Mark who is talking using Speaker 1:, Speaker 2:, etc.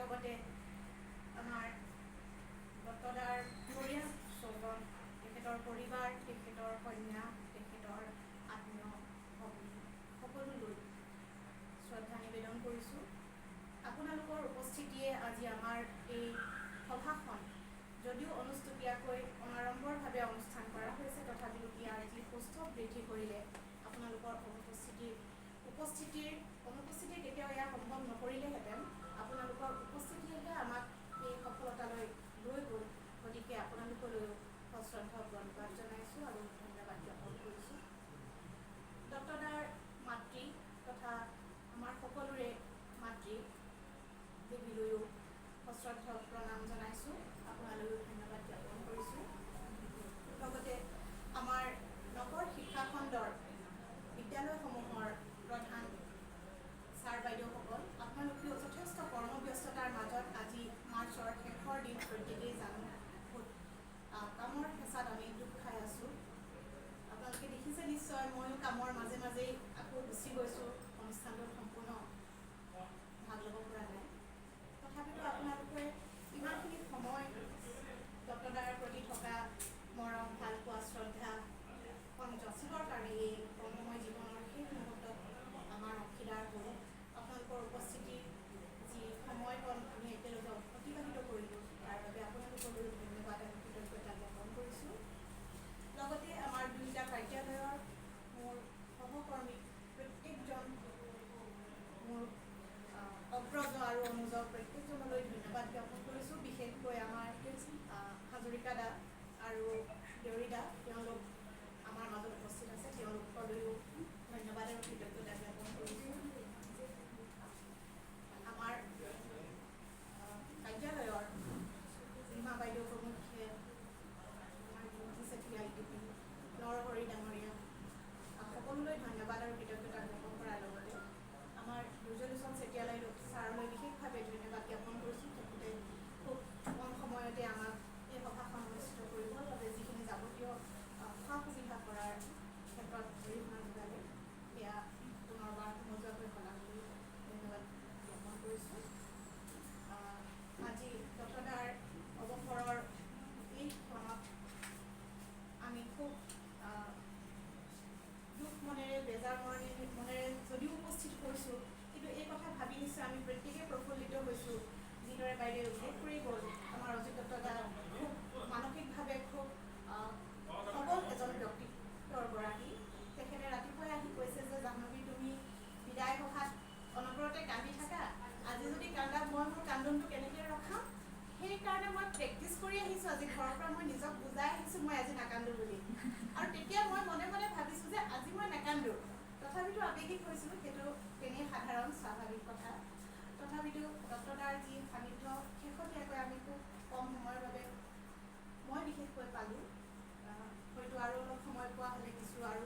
Speaker 1: লগতে আমাৰ বটদাৰ মৰিয়া চৌগন, তেখেতৰ পৰিবাৰ, তেখেতৰ কন্যা, তেখেতৰ আত্মীয় ভগ্নী সকলোলৈ শ্ৰদ্ধা নিবেদন কৰিছোঁ। আপোনালোকৰ উপস্থিতিয়ে আজি আমাৰ এই সভাখন যদিও অনুষ্টুপীয়াকৈ অনাড়ম্বৰভাৱে অনুষ্ঠান কৰা হৈছে, তথাপিও ইয়াৰ যি সুস্থ বৃদ্ধি কৰিলে আপোনালোকৰ অনুপস্থিতি কেতিয়াও এয়া সম্ভৱ নকৰিলেহেঁতেন। আপোনালোকৰ উপস্থিতিয়েহে আমাক এই সফলতালৈ লৈ গ'ল। গতিকে আপোনালোকলৈও সশ্ৰদ্ধ প্ৰণিপাত জনাইছোঁ আৰু ধন্যবাদ জ্ঞাপন কৰিছোঁ। ডক্টৰদাৰ মাতৃ তথা আমাৰ সকলোৰে মাতৃ দেৱীলৈও সশ্ৰদ্ধ প্ৰণাম জনাইছোঁ, আপোনালৈও ধন্যবাদ জ্ঞাপন কৰিছোঁ। লগতে আমাৰ নগৰ শিক্ষাখণ্ডৰ বিদ্যালয়সমূহৰ প্ৰধান ছাৰ বাইদেউসকল, আপোনালোকেও যথেষ্ট কৰ্মব্যস্ততাৰ মাজত আজি মাৰ্চৰ শেষৰ দিন প্ৰত্যেকেই জানো কামৰ হেঁচাত আমি দুখ খাই আছোঁ। আপোনালোকে দেখিছে নিশ্চয়, ময়ো কামৰ মাজে মাজেই আকৌ গুচি গৈছোঁ, অনুষ্ঠানটোত সম্পূৰ্ণ ভাগ ল'ব পৰা নাই। তথাপিতো আপোনালোকে ইমানখিনি সময় ডক্টৰদাৰ প্ৰতি থকা মৰম, ভালপোৱা, শ্ৰদ্ধা যাচিবৰ কাৰণে এই কৰ্মময় জীৱনৰ শেষ মুহূৰ্তত আমাৰ অংশীদাৰ হ'ল। আপোনালোকৰ উপস্থিতিৰ যি সময়কণ আমি একেলগে অতিবাহিত কৰিলোঁ, তাৰ বাবে আপোনালোকলৈ ধন্যবাদ আৰু কৃতজ্ঞতা জ্ঞাপন কৰিছোঁ। লগতে আমাৰ দুয়োটা কাৰ্যালয়ৰ মোৰ সহকৰ্মী প্ৰত্যেকজন, মোৰ অগ্ৰজ আৰু অনুজ প্ৰত্যেকজনলৈ ধন্যবাদ জ্ঞাপন কৰিছোঁ। বিশেষকৈ আমাৰ হাজৰিকা দা আৰু দেউৰী দা, তেওঁলোক আমাৰ মাজত উপস্থিত আছে, তেওঁলোকলৈও ধন্যবাদ আৰু কৃতজ্ঞতা জ্ঞাপন কৰিছোঁ। আমাৰ কাৰ্যালয়ৰ ৰীমা বাইদেউ প্ৰমুখ্যে, আমাৰ জ্যোতি চেতিয়া ITP, নৰহৰি ডাঙৰীয়া, সকলোলৈ ধন্যবাদ আৰু কৃতজ্ঞতা জ্ঞাপন কৰাৰ লগতে আমাৰ দুৰ্জলোচন চেতিয়ালৈ ছাৰলৈ বিশেষভাৱে ধন্যবাদ জ্ঞাপন কৰিছোঁ। তেখেতে খুব কম সময়তে আমাক এই সভাখন অনুষ্ঠিত কৰিবৰ বাবে যিখিনি যাৱতীয় সা সুবিধা কৰাৰ ক্ষেত্ৰত অৰিহণা যোগালে, সেয়া পুনৰবাৰ সমজুৱাকৈ শলাগলৈ ধন্যবাদ জ্ঞাপন কৰিছোঁ। আজি ডক্টৰদাৰ অৱসৰৰ এই ক্ষণত আমি খুব দুখ মনেৰে, বেজাৰ মনেৰে যদিও উপস্থিত হৈছোঁ, কিন্তু এই কথা ভাবি নিশ্চয় আমি প্ৰত্যেকেই প্ৰফুল্লিত হৈছোঁ। যিদৰে বাইদেৱে উল্লেখ কৰি গ'ল, আমাৰ অজিত ডক্টৰদা খুব মানসিকভাৱে খুব সবল এজন ব্যক্তিত্বৰ গৰাকী। তেখেতে ৰাতিপুৱাই আহি কৈছে যে, জাহ্নৱী তুমি বিদায় সভাত অনবৰতে কান্দি থাকা, আজি যদি কান্দা মই মোৰ কান্দোনটো কেনেকৈ ৰখাম, সেইকাৰণে মই প্ৰেক্টিচ কৰি আহিছোঁ। আজি ঘৰৰ পৰা মই নিজক বুজাই আহিছোঁ মই আজি নাকান্দো বুলি। আৰু তেতিয়া মই মনে মনে ভাবিছোঁ যে আজি মই নাকান্দো, তথাপিতো আৱেগিক হৈছিলোঁ, সেইটো তেনেই সাধাৰণ স্বাভাৱিক কথা। তথাপিতো ডক্টৰদাৰ যি সান্নিধ্য শেহতীয়াকৈ আমি খুব কম সময়ৰ বাবে মই বিশেষকৈ পালোঁ। হয়তো আৰু অলপ সময় পোৱা হ'লে কিছু আৰু